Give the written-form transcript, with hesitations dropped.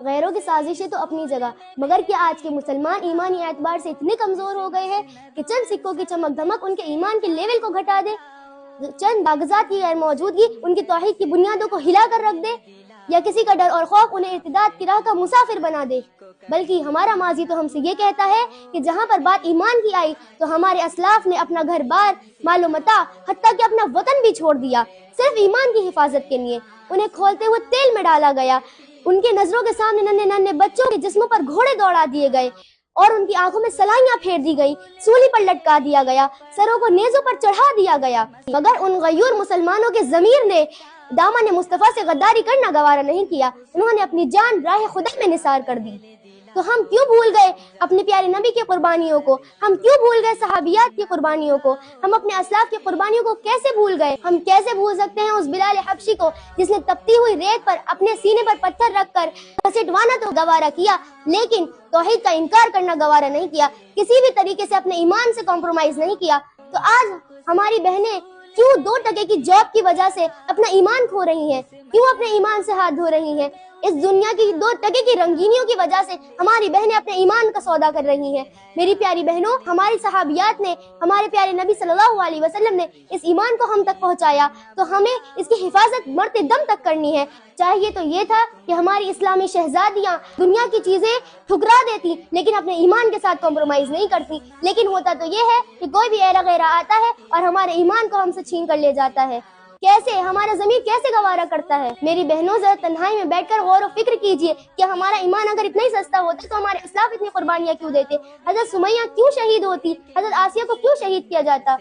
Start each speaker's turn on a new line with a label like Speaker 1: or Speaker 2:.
Speaker 1: غیروں کی سازشیں تو اپنی جگہ، مگر کیا آج کے مسلمان ایمانی اعتبار سے اتنے کمزور ہو گئے ہیں کہ چند سکوں کی چمک دھمک ان کے ایمان کے لیول کو گھٹا دے، چند کاغذات کی غیر موجودگی ان کی توحید کی بنیادوں کو ہلا کر رکھ دے، یا کسی کا ڈر اور خوف انہیں ارتداد کی راہ کا مسافر بنا دے؟ بلکہ ہمارا ماضی تو ہم سے یہ کہتا ہے کہ جہاں پر بات ایمان کی آئی تو ہمارے اسلاف نے اپنا گھر بار، مال و متاع، حتیٰ کہ اپنا وطن بھی چھوڑ دیا صرف ایمان کی حفاظت کے لیے۔ انہیں کھولتے ہوئے تیل میں ڈالا گیا، ان کے نظروں کے سامنے ننھے ننھے بچوں کے جسموں پر گھوڑے دوڑا دیے گئے اور ان کی آنکھوں میں سلائیاں پھیر دی گئی، سولی پر لٹکا دیا گیا، سروں کو نیزوں پر چڑھا دیا گیا، مگر ان غیور مسلمانوں کے ضمیر نے دامن مصطفیٰ سے غداری کرنا گوارا نہیں کیا۔ انہوں نے اپنی جان راہ خدا میں نثار کر دی۔ تو ہم کیوں بھول گئے اپنے پیارے نبی کی قربانیوں کو؟ ہم کیوں بھول گئے صحابیات کی قربانیوں کو؟ ہم اپنے اسلاف کی قربانیوں کو کیسے بھول گئے؟ ہم کیسے بھول سکتے ہیں اس بلال حبشی کو جس نے تپتی ہوئی ریت پر اپنے سینے پر پتھر رکھ کر گھسیٹوانا تو گوارا کیا لیکن توحید کا انکار کرنا گوارا نہیں کیا، کسی بھی طریقے سے اپنے ایمان سے کمپرومائز نہیں کیا؟ تو آج ہماری بہنیں کیوں 2 ٹکے کی جاب کی وجہ سے اپنا ایمان کھو رہی ہیں؟ کیوں اپنے ایمان سے ہاتھ دھو رہی ہیں؟ اس دنیا کی 2 ٹکے کی رنگینیوں کی وجہ سے ہماری بہنیں اپنے ایمان کا سودا کر رہی ہیں۔ میری پیاری بہنوں، ہماری صحابیات نے، ہمارے پیارے نبی صلی اللہ علیہ وسلم نے اس ایمان کو ہم تک پہنچایا تو ہمیں اس کی حفاظت مرتے دم تک کرنی ہے۔ چاہیے تو یہ تھا کہ ہماری اسلامی شہزادیاں دنیا کی چیزیں ٹھکرا دیتی لیکن اپنے ایمان کے ساتھ کمپرومائز نہیں کرتی، لیکن ہوتا تو یہ ہے کہ کوئی بھی ایرا غیرہ آتا ہے اور ہمارے ایمان کو ہم سے چھین کر لے جاتا ہے۔ کیسے ہمارا ضمیر کیسے گوارا کرتا ہے؟ میری بہنوں، ذرا تنہائی میں بیٹھ کر غور و فکر کیجئے کہ ہمارا ایمان اگر اتنا ہی سستا ہوتا تو ہمارے اسلاف اتنی قربانیاں کیوں دیتے؟ حضرت سمیہ کیوں شہید ہوتی؟ حضرت آسیہ کو کیوں شہید کیا جاتا؟